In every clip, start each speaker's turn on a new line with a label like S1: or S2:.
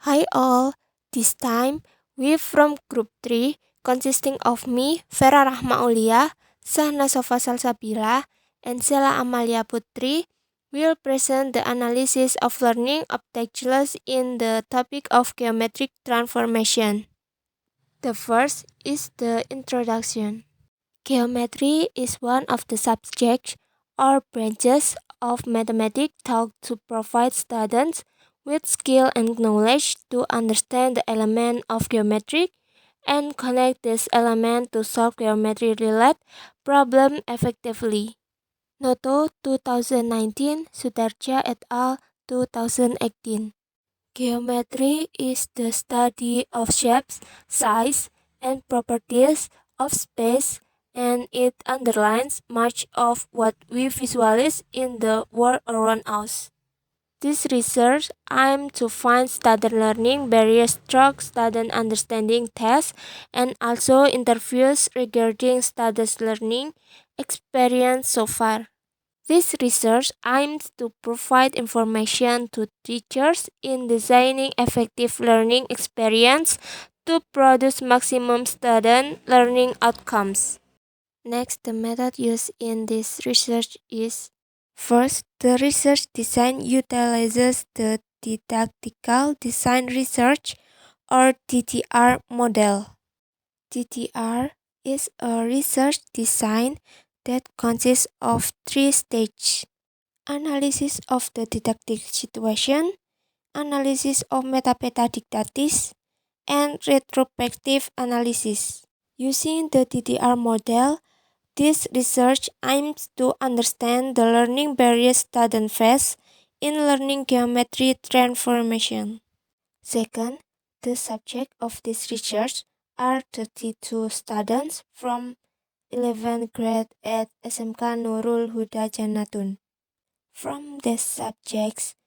S1: Hi all, this time we from Group 3 consisting of me, Vera Rahma Aulia, Sahna Sofa Salsabila, and Sela Amalia Putri will present the analysis of learning objects in the topic of geometric transformation. The first is the introduction. Geometry is one of the subjects or branches of mathematics taught to provide students with skill and knowledge to understand the element of geometry and connect this element to solve geometry-related problem effectively. Noto 2019, Sudarja et al. 2018. Geometry is the study of shapes, size, and properties of space, and it underlines much of what we visualize in the world around us. This research aims to find student learning barriers through student understanding tests and also interviews regarding students' learning experience so far. This research aims to provide information to teachers in designing effective learning experience to produce maximum student learning outcomes. Next, the method used in this research is: first, the research design utilizes the didactical design research or DDR model. DDR is a research design that consists of three stages: analysis of the didactic situation, analysis of metapedagogicties, and retrospective analysis. Using the DDR model, this research aims to understand the learning barriers students face in learning geometry transformation. Second, the subject of this research are 32 students from 11th grade at SMK Nurul Huda Jannatun. From the subjects,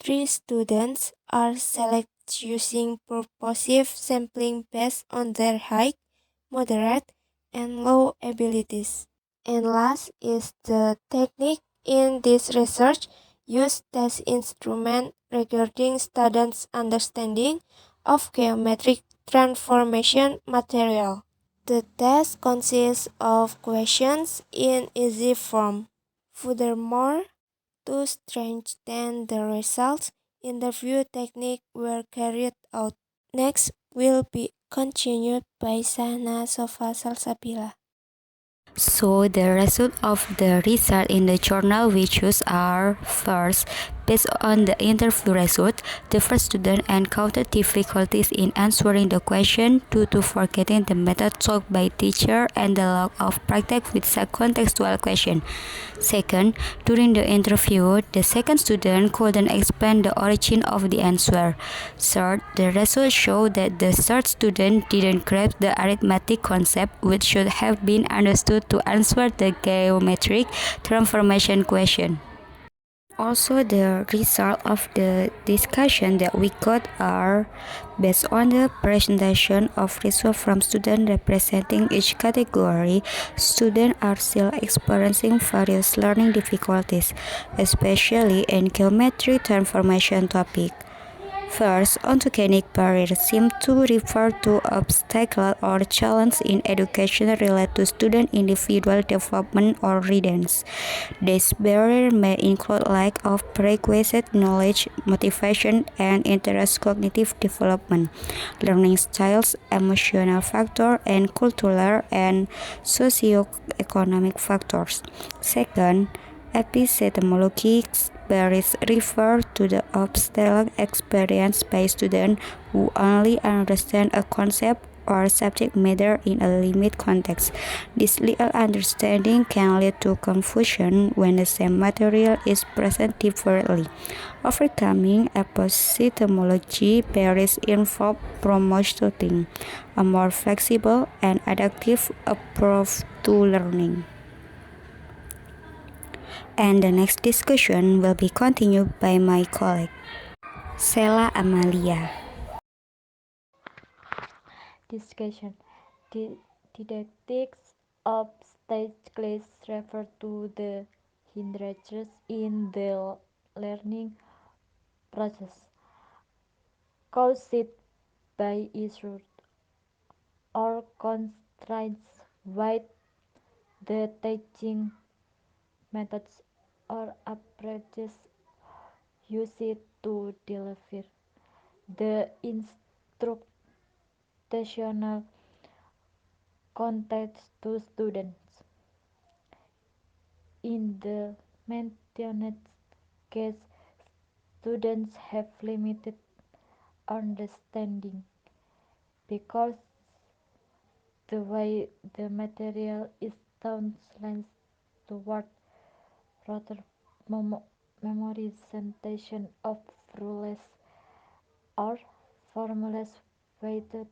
S1: 3 students are selected using purposive sampling based on their high, moderate, and low abilities. And last is the technique in this research used as instrument regarding students' understanding of geometric transformation material. The test consists of questions in easy form. Furthermore, to strengthen the results, interview techniques were carried out. Next will be continued by Sahna Sofa Salsabila.
S2: So the result of the research in the journal we choose are: first, based on the interview result, the first student encountered difficulties in answering the question due to forgetting the method taught by teacher and the lack of practice with contextual question. Second, during the interview, the second student couldn't explain the origin of the answer. Third, the results show that the third student didn't grasp the arithmetic concept which should have been understood to answer the geometric transformation question. Also, the result of the discussion that we got are based on the presentation of results from students representing each category. Students are still experiencing various learning difficulties, especially in geometry transformation topic. First, ontogenic barriers seem to refer to obstacles or challenges in education related to student individual development or readiness. These barriers may include lack of prerequisite knowledge, motivation, and interest, cognitive development, learning styles, emotional factors, and cultural and socioeconomic factors. Second, epistemologic barriers refer to the obstacle experienced by students who only understand a concept or subject matter in a limited context. This little understanding can lead to confusion when the same material is presented differently. Overcoming epistemology barriers involve promoting a more flexible and adaptive approach to learning. And the next discussion will be continued by my colleague, Sela Amalia.
S3: Discussion. Didactics of stage class refer to the hindrances in the learning process. caused by issues or constraints with the teaching methods or approaches used to deliver the instructional content to students. In the mentioned case, students have limited understanding because the way the material is taught toward rather memorization of rules or formulas way to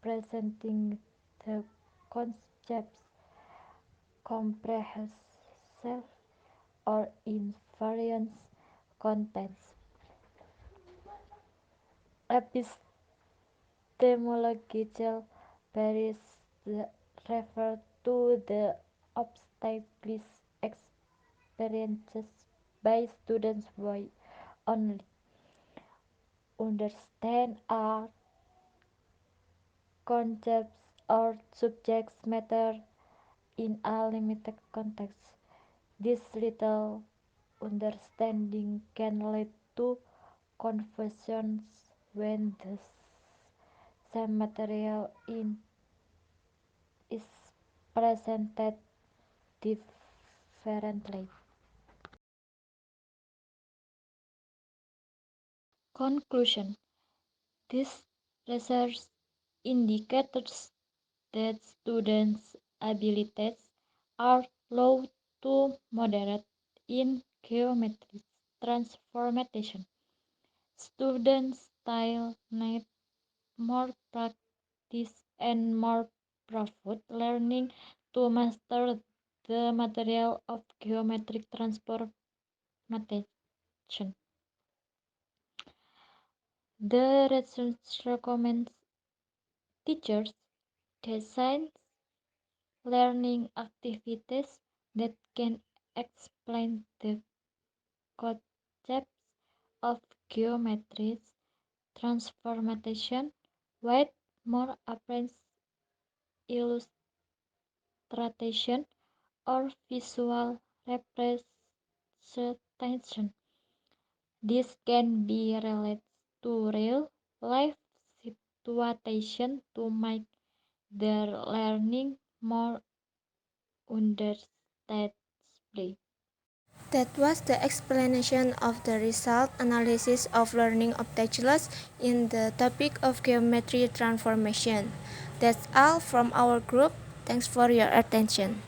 S3: presenting the concepts comprehensive or in various contexts. Epistemological barriers refer to the obstacles experienced by students who only understand our concepts or subject matter in a limited context. This little understanding can lead to confusions when the same material is presented differently. Conclusion: this research indicates that students' abilities are low to moderate in geometry transformation. Students still need more practice and more profound learning to master the material of geometric transformation. The research recommends teachers design learning activities that can explain the concepts of geometry transformation with more apparent illustration or visual representation. This can be related to real life situations to make their learning more understandable.
S1: That was the explanation of the result analysis of learning objects in the topic of geometry transformation. That's all from our group. Thanks for your attention.